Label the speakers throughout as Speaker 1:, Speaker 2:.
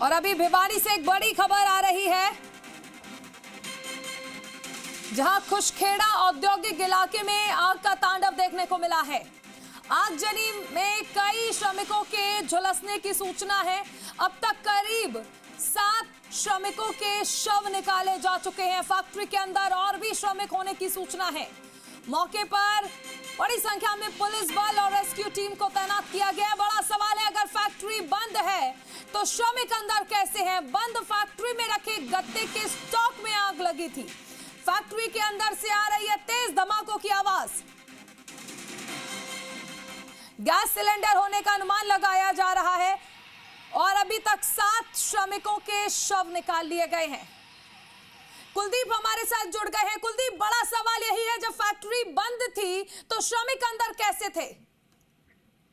Speaker 1: और अभी भिवानी से एक बड़ी खबर आ रही है, जहां खुशखेड़ा औद्योगिक इलाके में आग का तांडव देखने को मिला है। आगजनी में कई श्रमिकों के झुलसने की सूचना है। अब तक करीब 7 श्रमिकों के शव निकाले जा चुके हैं। फैक्ट्री के अंदर और भी श्रमिक होने की सूचना है। मौके पर बड़ी संख्या में पुलिस बल और रेस्क्यू टीम को तैनात किया गया है। बड़ा सवाल है, अगर फैक्ट्री बंद है तो श्रमिक अंदर कैसे हैं? बंद फैक्ट्री में रखे गत्ते के स्टॉक में आग लगी थी। फैक्ट्री के अंदर से आ रही है तेज धमाकों की आवाज। गैस सिलेंडर होने का अनुमान लगाया जा रहा है और अभी तक 7 श्रमिकों के शव निकाल लिए गए हैं। कुलदीप हमारे साथ जुड़ गए हैं। कुलदीप, बड़ा सवाल यही है, जब फैक्ट्री बंद थी तो श्रमिक अंदर कैसे थे?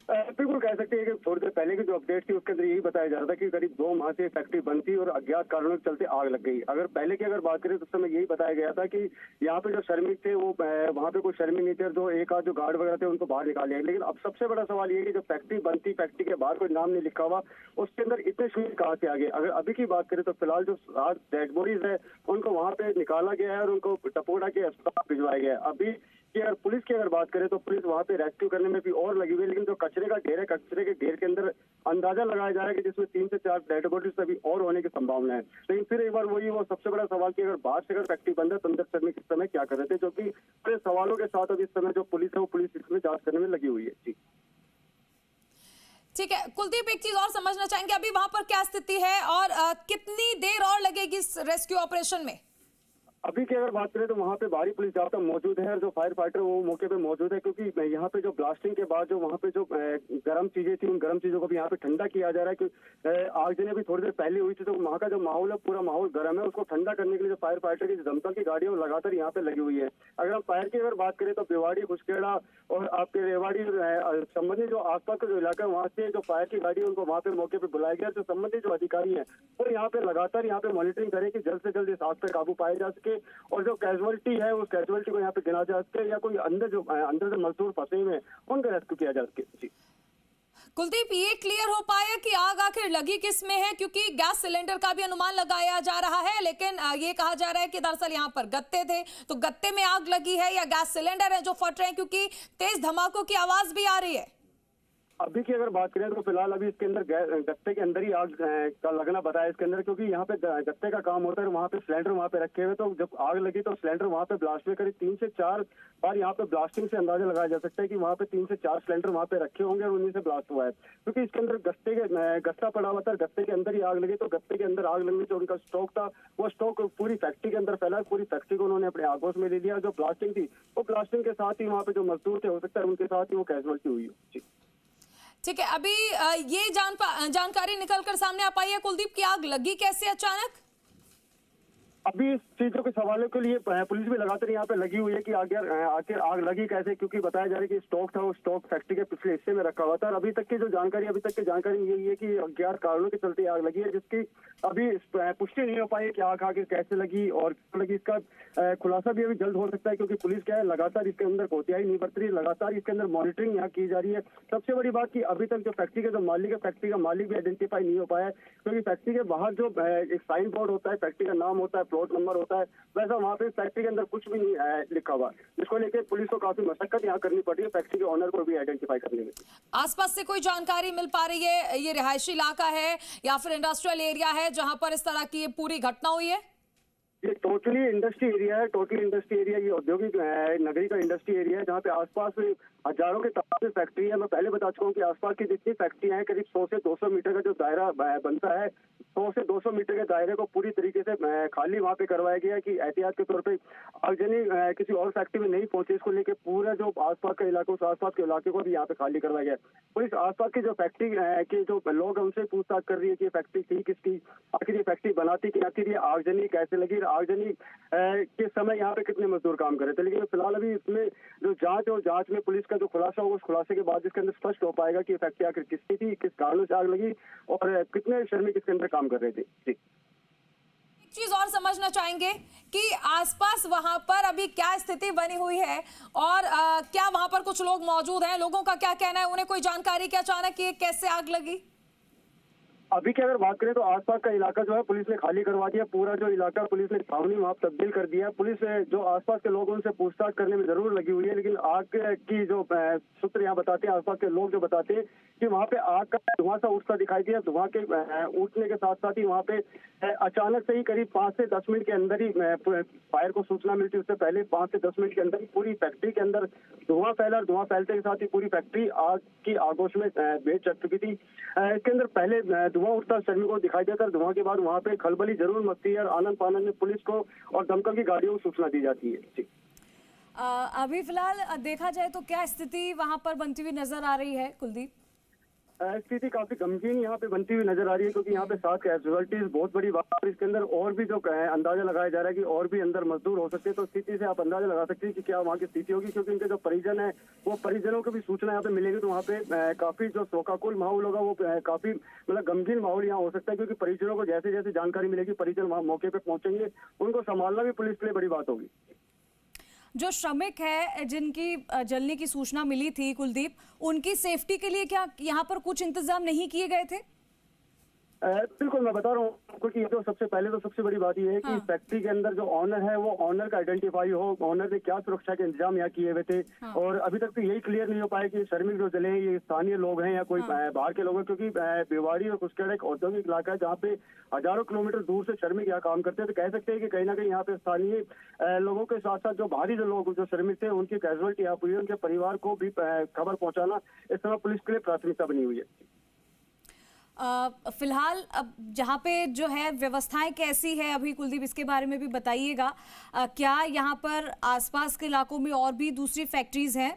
Speaker 2: बिल्कुल कह सकते हैं कि थोड़ी देर पहले की जो अपडेट थी उसके अंदर यही बताया जा रहा था कि करीब 2 माह से फैक्ट्री बंद थी और अज्ञात कारणों के चलते आग लग गई। अगर पहले की बात करें तो उस समय यही बताया गया था कि यहाँ पे जो श्रमिक थे वो वहाँ पे कोई श्रमिक नहीं थे, जो एक आध जो गार्ड वगैरह थे उनको बाहर निकाल लिया। लेकिन अब सबसे बड़ा सवाल ये है कि जब फैक्ट्री बंद थी, फैक्ट्री के बाहर कोई नाम नहीं लिखा हुआ, उसके अंदर इतने श्रमिक कहाँ से आ गए? अगर अभी की बात करें तो फिलहाल जो 7 डेड बॉडीज है उनको वहाँ पे निकाला गया है और उनको टपोरा के अस्पताल भिजवाया गया है। अभी कि अगर पुलिस की बात करें तो पुलिस वहाँ पे रेस्क्यू करने में भी और लगी हुई है। लेकिन जो कचरे का ढेर है, कचरे के ढेर के अंदर अंदाजा लगाया जा रहा है कि जिसमें 3 से 4 डेड बॉडीज अभी और होने की संभावना है। लेकिन फिर एक बार वही वो सबसे बड़ा सवाल कि अगर बाहर से फैक्ट्री बंद है तो अंदर श्रमिक इस समय क्या कर रहे थे, जो कि बड़े सवालों के साथ अभी इस समय जो पुलिस है वो पुलिस इसमें जांच करने में लगी हुई है। जी
Speaker 1: ठीक है कुलदीप, एक चीज और समझना चाहेंगे, अभी वहां पर क्या स्थिति है और कितनी देर और लगेगी इस रेस्क्यू ऑपरेशन में?
Speaker 2: अभी की अगर बात करें तो वहाँ पे भारी पुलिस जाब्ता मौजूद है और जो फायर फाइटर वो मौके पे मौजूद है, क्योंकि यहाँ पे जो ब्लास्टिंग के बाद जो वहाँ पे जो गर्म चीजें थी उन गर्म चीजों को भी यहाँ पे ठंडा किया जा रहा है। कि आगजनी अभी थोड़ी देर पहले हुई थी तो वहाँ का जो माहौल है पूरा माहौल गर्म है, उसको ठंडा करने के लिए जो फायर फाइटर की दमकल की गाड़ियाँ लगातार यहाँ पे लगी हुई है। अगर हम फायर की बात करें तो भिवाड़ी, खुशखेड़ा और आपके रेवाड़ी संबंधित जो आसपास का जो इलाका है वहाँ से जो फायर की गाड़ी है उनको वहाँ पे मौके पे बुलाया गया। तो संबंधित जो अधिकारी है वो यहाँ पे लगातार यहाँ पे मॉनिटरिंग करें कि जल्द से जल्द इस आग पे काबू पाया जा सके और जो कैजुअलिटी है उस कैजुअलिटी को यहाँ पे गिना जा सके या कोई अंदर जो मजदूर फंसे हुए हैं उनका रेस्क्यू किया जा सके। जी
Speaker 1: कुलदीप, ये क्लियर हो पाया कि आग आखिर लगी किस में है? क्योंकि गैस सिलेंडर का भी अनुमान लगाया जा रहा है, लेकिन ये कहा जा रहा है कि दरअसल यहाँ पर गत्ते थे, तो गत्ते में आग लगी है या गैस सिलेंडर है जो फट रहे हैं? क्योंकि तेज धमाकों की आवाज भी आ रही है।
Speaker 2: अभी की अगर बात करें तो फिलहाल अभी इसके अंदर गत्ते के अंदर ही आग का लगना बताया इसके अंदर, क्योंकि यहाँ पे गत्ते का काम होता है। वहाँ पे सिलेंडर वहाँ पे रखे हुए, तो जब आग लगी तो सिलेंडर वहाँ पे ब्लास्ट में करीब 3 से 4 बार यहाँ पे ब्लास्टिंग से अंदाजा लगाया जा सकता है कि वहाँ पे 3 से 4 सिलेंडर वहाँ पे रखे होंगे और उन्हीं से ब्लास्ट हुआ है। क्योंकि इसके अंदर गत्ता पड़ा हुआ था, गत्ते के अंदर ही आग लगी। तो गत्ते के अंदर आग लगने जो उनका स्टॉक था वो स्टॉक पूरी फैक्ट्री के अंदर फैला, पूरी फैक्ट्री को उन्होंने अपने आगोश में ले लिया। जो ब्लास्टिंग थी वो ब्लास्टिंग के साथ ही वहाँ पे जो मजदूर थे हो सकता है उनके साथ ही वो कैजुअलिटी हुई। जी
Speaker 1: ठीक है, अभी ये जानकारी निकलकर सामने आ पाई है कुलदीप की आग लगी कैसे अचानक?
Speaker 2: अभी इस चीजों के सवालों के लिए पुलिस भी लगातार यहाँ पे लगी हुई है कि आखिर आग लगी कैसे, क्योंकि बताया जा रहा है कि स्टॉक था वो स्टॉक फैक्ट्री के पिछले हिस्से में रखा हुआ था। और अभी तक की जानकारी यही है कि अज्ञात कारणों के चलते आग लगी है, जिसकी अभी पुष्टि नहीं हो पाई कि आग आखिर कैसे लगी और क्यों लगी। इसका खुलासा भी अभी जल्द हो सकता है, क्योंकि पुलिस क्या है लगातार इसके अंदर कोताही नहीं बरत रही, लगातार इसके अंदर मॉनिटरिंग यहाँ की जा रही है। सबसे बड़ी बात की अभी तक जो फैक्ट्री का जो मालिक है, फैक्ट्री का मालिक भी आइडेंटिफाई नहीं हो पाया है, क्योंकि फैक्ट्री के बाहर जो एक साइन बोर्ड होता है, फैक्ट्री का नाम होता है, प्लॉट नंबर होता है, वैसा वहाँ पे फैक्ट्री के अंदर कुछ भी नहीं लिखा हुआ, जिसको लेकर पुलिस को काफी मशक्कत यहाँ करनी पड़ी है फैक्ट्री के ओनर को भी आइडेंटिफाई करने में।
Speaker 1: आसपास से कोई जानकारी मिल पा रही है? ये रिहायशी इलाका है या फिर इंडस्ट्रियल एरिया है जहां पर इस तरह की ये पूरी घटना हुई है?
Speaker 2: ये टोटली इंडस्ट्री एरिया है, टोटली इंडस्ट्री एरिया। ये औद्योगिक नगरी का इंडस्ट्री एरिया है जहाँ पे आसपास हजारों के तादाद में फैक्ट्री है। मैं पहले बता चुका हूँ कि आसपास की जितनी फैक्ट्रियां हैं करीब 100 से 200 मीटर का जो दायरा बनता है, 100 से 200 मीटर के दायरे को पूरी तरीके से खाली वहाँ पे करवाया गया है कि एहतियात के तौर पे आगजनी किसी और फैक्ट्री में नहीं पहुंचे। इसको लेकर पूरा जो आसपास का इलाका, उस आसपास के इलाके को भी यहाँ पे खाली करवाया गया है। पुलिस आसपास की जो फैक्ट्री के जो लोग हैं उनसे पूछताछ कर रही है कि ये फैक्ट्री थी किसकी, आखिर ये फैक्ट्री बनाती कि आखिर ये आगजनी कैसे लगी, आगजनी के समय यहाँ पे कितने मजदूर काम कर रहे थे। लेकिन फिलहाल अभी इसमें जो जांच है, जांच में पुलिस का जो खुलासा होगा, उस खुलासे के बाद इसके अंदर स्पष्ट हो पाएगा कि फैक्ट्री आखिर किसकी थी, किस कारणों से आग लगी और कितने श्रमिक इसके अंदर काम कर रहे थे। जी
Speaker 1: एक चीज और समझना चाहेंगे कि आसपास वहां पर अभी क्या स्थिति बनी हुई है और क्या वहां पर कुछ लोग मौजूद हैं, लोगों का क्या कहना है, उन्हें कोई जानकारी कि अचानक ये कैसे आग लगी?
Speaker 2: अभी की अगर बात करें तो आसपास का इलाका जो है पुलिस ने खाली करवा दिया। पूरा जो इलाका पुलिस ने छावनी वहाँ तब्दील कर दिया। पुलिस जो आसपास के लोग उनसे पूछताछ करने में जरूर लगी हुई है, लेकिन आग की जो सूत्र यहाँ बताते हैं, आसपास के लोग जो बताते हैं कि वहाँ पे आग का धुआं सा उठता दिखाई दिया। धुआं के उठने के साथ साथ ही वहाँ पे अचानक से ही करीब 5 से 10 मिनट के अंदर ही फायर को सूचना मिलती। उससे पहले 5 से 10 मिनट के अंदर ही पूरी फैक्ट्री के अंदर धुआं फैला। धुआं फैलते के साथ ही पूरी फैक्ट्री आग की आगोश में बेच चढ़ चुकी थी। इसके अंदर पहले धुआं उठता श्रमिकों को दिखाई देता। धुआं के बाद वहाँ पे खलबली जरूर मचती है और आनंद फानंद में पुलिस को और दमकल की गाड़ियों को सूचना दी जाती है। जी।
Speaker 1: अभी फिलहाल देखा जाए तो क्या स्थिति वहां पर बनती हुई नजर आ रही है कुलदीप?
Speaker 2: स्थिति काफी गमगीन यहाँ पे बनती हुई नजर आ रही है, क्योंकि यहाँ पे 7 कैजुअलिटीज बहुत बड़ी बात है। इसके अंदर और भी जो अंदाजा लगाया जा रहा है कि और भी अंदर मजदूर हो सकते हैं, तो स्थिति से आप अंदाजा लगा सकते हैं कि क्या वहाँ की स्थिति होगी, क्योंकि इनके जो परिजन है वो परिजनों को भी सूचना यहाँ पे मिलेगी। तो वहाँ पे काफी जो शोकाकुल माहौल होगा वो काफी मतलब गमगीन माहौल यहाँ हो सकता है, क्योंकि परिजनों को जैसे जैसे जानकारी मिलेगी परिजन वहाँ मौके पे पहुंचेंगे, उनको संभालना भी पुलिस के लिए बड़ी बात होगी।
Speaker 1: जो श्रमिक है जिनकी जलने की सूचना मिली थी कुलदीप, उनकी सेफ्टी के लिए क्या यहाँ पर कुछ इंतजाम नहीं किए गए थे?
Speaker 2: बिल्कुल, मैं बता रहा हूँ आपको कि तो सबसे पहले तो सबसे बड़ी बात यह है कि फैक्ट्री के अंदर जो ऑनर है वो ऑनर का आइडेंटिफाई हो, ऑनर ने क्या सुरक्षा के इंतजाम यहाँ किए हुए थे। और अभी तक तो यही क्लियर नहीं हो पाया कि श्रमिक जो जले हैं ये स्थानीय लोग हैं या कोई बाहर के लोग हैं, क्योंकि भिवाड़ी और कुशकेड़ा एक औद्योगिक इलाका है जहाँ पे हजारों किलोमीटर दूर से श्रमिक यहाँ काम करते हैं। तो कह सकते हैं कि कहीं ना कहीं यहाँ पे स्थानीय लोगों के साथ साथ जो बाहरी जो लोग जो श्रमिक थे उनकी कैजुअलिटी यहाँ हुई है, उनके परिवार को भी खबर पहुंचाना इस समय पुलिस के लिए प्राथमिकता बनी हुई है।
Speaker 1: फिलहाल अब जहाँ पे जो है व्यवस्थाएं कैसी है अभी कुलदीप, इसके बारे में भी बताइएगा। क्या यहाँ पर आसपास के इलाकों में और भी दूसरी फैक्ट्रीज हैं?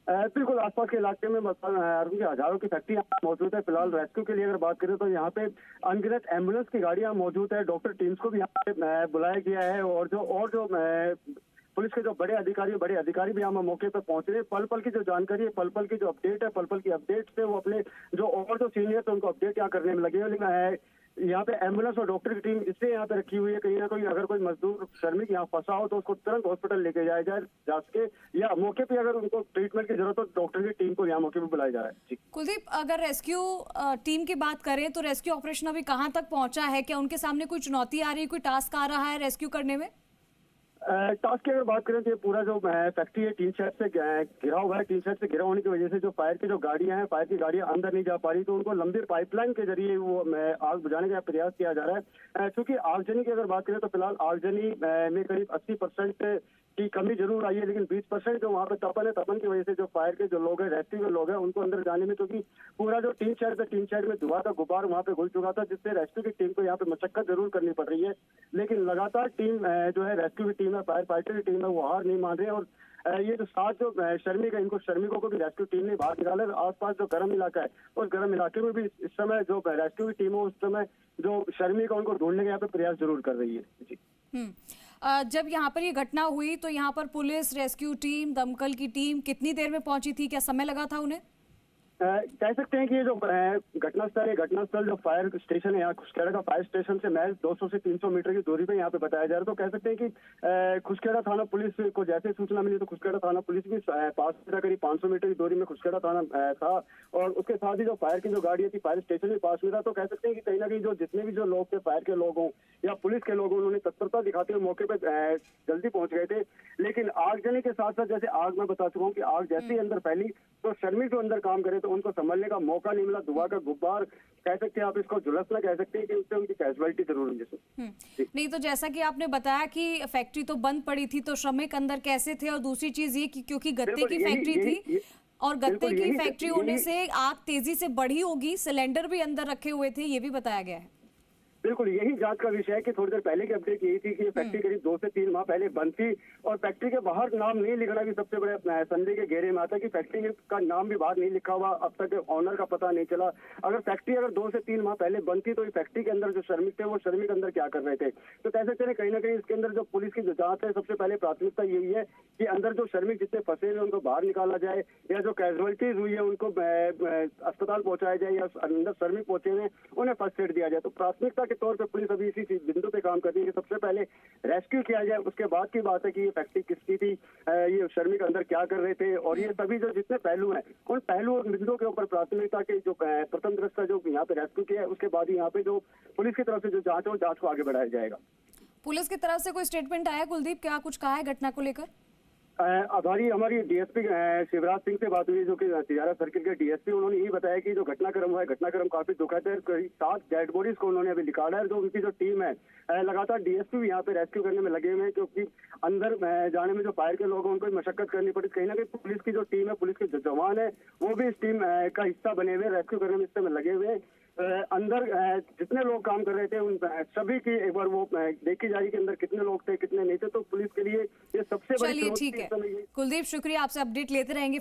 Speaker 2: बिल्कुल, आसपास के इलाके में हजारों की फैक्ट्री मौजूद है। फिलहाल रेस्क्यू के लिए अगर बात करें तो यहाँ पे अनगिनत एम्बुलेंस की गाड़ियां मौजूद है। डॉक्टर टीम्स को भी यहाँ पे बुलाया गया है और जो पुलिस के जो बड़े अधिकारी भी यहाँ मौके पर पहुंच रहे हैं। पल पल की जो जानकारी है, पल पल की जो अपडेट है, पल पल की अपडेट से वो अपने जो सीनियर है उनको अपडेट यहाँ करने में लगे हैं। लेकिन यहाँ पे एम्बुलेंस और डॉक्टर की टीम इसलिए यहाँ पे रखी हुई है, कहीं ना कहीं अगर कोई मजदूर श्रमिक यहाँ फंसा हो तो उसको तुरंत हॉस्पिटल लेके जाया जाए जा सके, या मौके पे अगर उनको ट्रीटमेंट की जरूरत हो डॉक्टर की टीम को यहाँ मौके पे बुलाया जा रहा है। जी
Speaker 1: कुलदीप, अगर रेस्क्यू टीम की बात करें तो रेस्क्यू ऑपरेशन अभी कहाँ तक पहुंचा है? क्या उनके सामने कोई चुनौती आ रही है, कोई टास्क आ रहा है रेस्क्यू करने में?
Speaker 2: टास्क की अगर बात करें तो ये पूरा जो फैक्ट्री है टीन शेड से घिरा हुआ है। टीन शेड से घिरा होने की वजह से जो फायर की जो गाड़ियां हैं, फायर की गाड़ियां अंदर नहीं जा पा रही, तो उनको लंबी पाइपलाइन के जरिए वो आग बुझाने का प्रयास किया जा रहा है। क्योंकि आगजनी की अगर बात करें तो फिलहाल आगजनी में करीब 80% की कमी जरूर आई है, लेकिन 20% जो वहाँ पे तपन है, तपन की वजह से जो फायर के जो लोग हैं, रेस्क्यू के लोग हैं, उनको अंदर जाने में, क्योंकि पूरा जो टीन शेड में धुआं का गुब्बार वहाँ पे घुल चुका था, जिससे रेस्क्यू की टीम को यहाँ पे मशक्कत जरूर करनी पड़ रही है। लेकिन लगातार टीम जो है रेस्क्यू की टीम है, फायर फाइटर की टीम है, वो हार नहीं मान रहे। और ये जो 7 जो श्रमिक है, इनको श्रमिकों को भी रेस्क्यू टीम ने बाहर निकाला। आसपास जो गर्म इलाका है उस गर्म इलाके में भी इस समय जो रेस्क्यू की टीम है उस समय जो श्रमिक है उनको ढूंढने का यहाँ पे प्रयास जरूर कर रही है। जी
Speaker 1: जब यहाँ पर ये घटना हुई तो यहाँ पर पुलिस, रेस्क्यू टीम, दमकल की टीम कितनी देर में पहुंची थी? क्या समय लगा था उन्हें?
Speaker 2: कह सकते हैं कि ये जो घटनास्थल जो फायर स्टेशन है यहाँ कुशकेड़ा का फायर स्टेशन से महज 200 से 300 मीटर की दूरी पे यहाँ पे बताया जा रहा है। तो कह सकते हैं कि कुशकेड़ा थाना पुलिस को जैसे सूचना मिली तो कुशकेड़ा थाना पुलिस भी पास में करीब 500 मीटर की दूरी में कुशकेड़ा थाना था, और उसके साथ ही जो फायर की जो गाड़ी थी फायर स्टेशन भी पास में था। तो कह सकते हैं कि कहीं ना कहीं जो जितने भी जो लोग थे, फायर के लोग हों या पुलिस के लोग हों, उन्होंने तत्परता दिखाते हुए मौके पर जल्दी पहुंच गए थे। लेकिन आगजनी के साथ साथ जैसे आग मैं बता चुका हूँ कि आग जैसे ही अंदर फैली तो श्रमिक जो अंदर काम करे तो उनको संभलने का मौका नहीं मिला। धुआं का गुब्बार कह सकते हैं आप, इसको झुलसना कह सकते हैं कि उससे उनकी कैजुअलिटी जरूर हुई। जैसे
Speaker 1: नहीं तो जैसा कि आपने बताया कि फैक्ट्री तो बंद पड़ी थी, तो श्रमिक अंदर कैसे थे? और दूसरी चीज ये कि क्योंकि गत्ते की फैक्ट्री थी और गत्ते की फैक्ट्री होने से आग तेजी से बढ़ी होगी, सिलेंडर भी अंदर रखे हुए थे, ये भी बताया गया है।
Speaker 2: बिल्कुल यही जांच का विषय है कि थोड़ी देर पहले की अपडेट यही थी कि फैक्ट्री करीब 2 से 3 माह पहले बंद थी, और फैक्ट्री के बाहर नाम नहीं लिखना भी सबसे बड़े संदेह के घेरे में आता है कि फैक्ट्री का नाम भी बाहर नहीं लिखा हुआ, अब तक ऑनर का पता नहीं चला। अगर फैक्ट्री 2 से 3 माह पहले बंद थी तो फैक्ट्री के अंदर जो श्रमिक थे वो श्रमिक अंदर क्या कर रहे थे? तो कह सकते हैं कहीं ना कहीं इसके अंदर जो पुलिस की जो जांच है सबसे पहले प्राथमिकता यही है कि अंदर जो श्रमिक जितने फंसे हुए उनको बाहर निकाला जाए, या जो कैजुअलिटीज हुई है उनको अस्पताल पहुंचाया जाए, या अंदर श्रमिक पहुंचे हुए उन्हें फर्स्ट एड दिया जाए। तो प्राथमिकता के तौर पे पुलिस अभी इसी बिंदु पे काम कर रही है कि सबसे पहले रेस्क्यू किया जाए। उसके बाद की बात है कि ये फैक्ट्री किसकी थी, ये श्रमिक अंदर क्या कर रहे थे, और ये सभी जो जितने पहलू हैं उन पहलू और बिंदुओं के ऊपर प्राथमिकता के जो प्रथम दृष्टा जो यहाँ पे रेस्क्यू किया है, उसके बाद यहाँ पे जो पुलिस की तरफ से जो जांच है, जांच को आगे बढ़ाया जाएगा।
Speaker 1: पुलिस की तरफ से कोई स्टेटमेंट आया कुलदीप, क्या कुछ कहा है घटना को लेकर?
Speaker 2: हमारी डीएसपी शिवराज सिंह से बात हुई, जो कि तिजारा सर्किल के डीएसपी, उन्होंने यही बताया कि जो घटनाक्रम हुआ है, घटनाक्रम काफी दुखद है। करीब 7 डेड बॉडीज को उन्होंने अभी निकाला है। जो उनकी जो टीम है, लगातार डीएसपी भी यहाँ पे रेस्क्यू करने में लगे हुए हैं, क्योंकि अंदर जाने में जो फायर के लोग हैं उनको मशक्कत करनी पड़ी। कहीं ना कहीं पुलिस की जो टीम है, पुलिस के जो जवान है, वो भी इस टीम का हिस्सा बने हुए, रेस्क्यू करने में इसमें लगे हुए हैं। अंदर जितने लोग काम कर रहे थे उन सभी की एक बार वो देखी जा रही कि अंदर कितने लोग थे, कितने नहीं थे। तो पुलिस के लिए ये सबसे बड़ी
Speaker 1: चलिए ठीक है कुलदीप, शुक्रिया, आपसे अपडेट लेते रहेंगे।